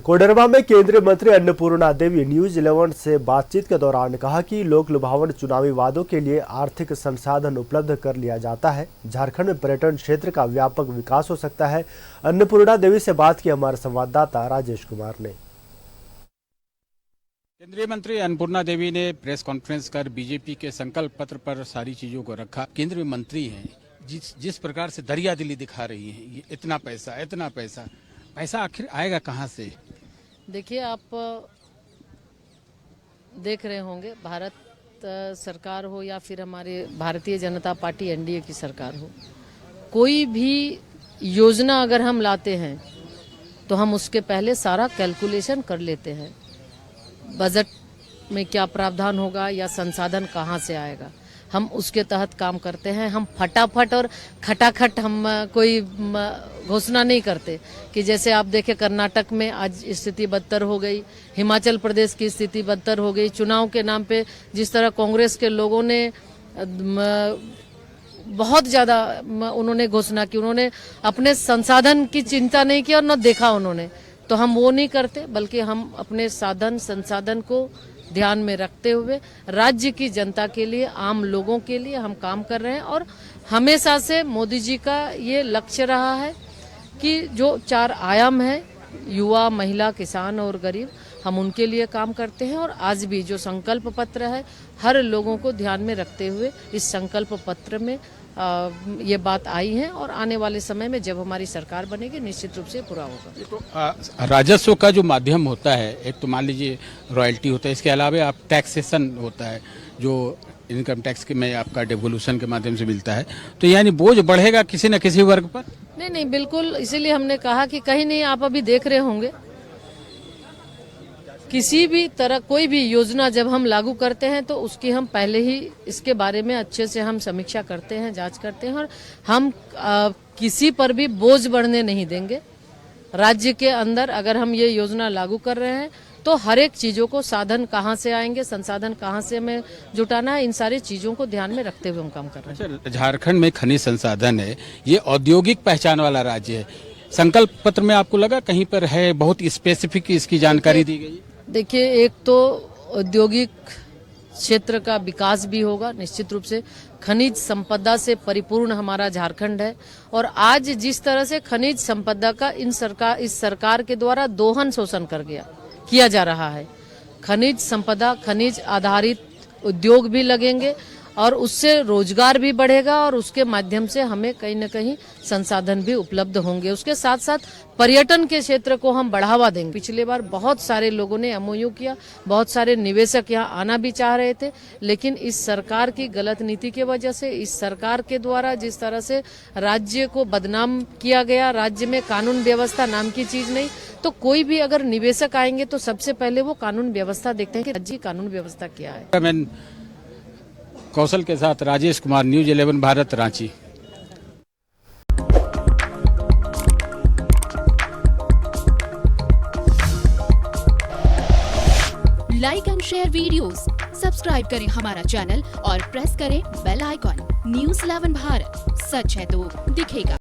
कोडरमा में केंद्रीय मंत्री अन्नपूर्णा देवी न्यूज 11 से बातचीत के दौरान कहा कि लोक लुभावन चुनावी वादों के लिए आर्थिक संसाधन उपलब्ध कर लिया जाता है। झारखंड में पर्यटन क्षेत्र का व्यापक विकास हो सकता है। अन्नपूर्णा देवी से बात की हमारे संवाददाता राजेश कुमार ने। केंद्रीय मंत्री अन्नपूर्णा देवी ने प्रेस कॉन्फ्रेंस कर बीजेपी के संकल्प पत्र पर सारी चीजों को रखा। केंद्रीय मंत्री हैं, जिस प्रकार से दरिया दिली दिखा रही हैं, ये इतना पैसा आखिर आएगा कहां से? देखिए, आप देख रहे होंगे, भारत सरकार हो या फिर हमारे भारतीय जनता पार्टी एनडीए की सरकार हो, कोई भी योजना अगर हम लाते हैं तो हम उसके पहले सारा कैलकुलेशन कर लेते हैं। बजट में क्या प्रावधान होगा या संसाधन कहाँ से आएगा, हम उसके तहत काम करते हैं। हम फटाफट और खटाखट हम कोई घोषणा नहीं करते कि जैसे आप देखें कर्नाटक में आज स्थिति बदतर हो गई, हिमाचल प्रदेश की स्थिति बदतर हो गई। चुनाव के नाम पे जिस तरह कांग्रेस के लोगों ने बहुत ज़्यादा उन्होंने घोषणा की, उन्होंने अपने संसाधन की चिंता नहीं की और न देखा उन्होंने, तो हम वो नहीं करते, बल्कि हम अपने साधन संसाधन को ध्यान में रखते हुए राज्य की जनता के लिए, आम लोगों के लिए हम काम कर रहे हैं। और हमेशा से मोदी जी का ये लक्ष्य रहा है कि जो 4 आयाम है, युवा, महिला, किसान और गरीब, हम उनके लिए काम करते हैं। और आज भी जो संकल्प पत्र है, हर लोगों को ध्यान में रखते हुए इस संकल्प पत्र में ये बात आई है और आने वाले समय में जब हमारी सरकार बनेगी निश्चित रूप से पूरा होगा। तो राजस्व का जो माध्यम होता है, एक तो मान लीजिए रॉयल्टी होता है, इसके अलावा आप टैक्सेशन होता है जो इनकम टैक्स के में आपका डेवोल्यूशन के माध्यम से मिलता है, तो यानी बोझ बढ़ेगा किसी न किसी वर्ग पर? नहीं, बिल्कुल। इसीलिए हमने कहा कि कहीं नहीं, आप अभी देख रहे होंगे, किसी भी तरह कोई भी योजना जब हम लागू करते हैं तो उसकी हम पहले ही इसके बारे में अच्छे से हम समीक्षा करते हैं, जांच करते हैं और हम किसी पर भी बोझ बढ़ने नहीं देंगे। राज्य के अंदर अगर हम ये योजना लागू कर रहे हैं तो हर एक चीजों को, साधन कहाँ से आएंगे, संसाधन कहाँ से हमें जुटाना है, इन सारी चीजों को ध्यान में रखते हुए हम काम कर रहे हैं। झारखंड में खनिज संसाधन है, ये औद्योगिक पहचान वाला राज्य है। संकल्प पत्र में आपको लगा कहीं पर है बहुत स्पेसिफिक इसकी जानकारी दी गई? देखिए, एक तो औद्योगिक क्षेत्र का विकास भी होगा निश्चित रूप से। खनिज संपदा से परिपूर्ण हमारा झारखंड है और आज जिस तरह से खनिज संपदा का इस सरकार के द्वारा दोहन शोषण किया जा रहा है, खनिज संपदा, खनिज आधारित उद्योग भी लगेंगे और उससे रोजगार भी बढ़ेगा और उसके माध्यम से हमें कहीं न कहीं संसाधन भी उपलब्ध होंगे। उसके साथ साथ पर्यटन के क्षेत्र को हम बढ़ावा देंगे। पिछले बार बहुत सारे लोगों ने एमओयू किया, बहुत सारे निवेशक यहाँ आना भी चाह रहे थे, लेकिन इस सरकार की गलत नीति की वजह से, इस सरकार के द्वारा जिस तरह से राज्य को बदनाम किया गया, राज्य में कानून व्यवस्था नाम की चीज नहीं, तो कोई भी अगर निवेशक आएंगे तो सबसे पहले वो कानून व्यवस्था देखते हैं कि राज्य की कानून व्यवस्था क्या है। कौशल के साथ Rajesh Kumar, news 11 Bharat, Ranchi. Like and share videos, subscribe करें हमारा चैनल और प्रेस करें बेल आइकॉन। न्यूज 11 भारत, सच है तो दिखेगा।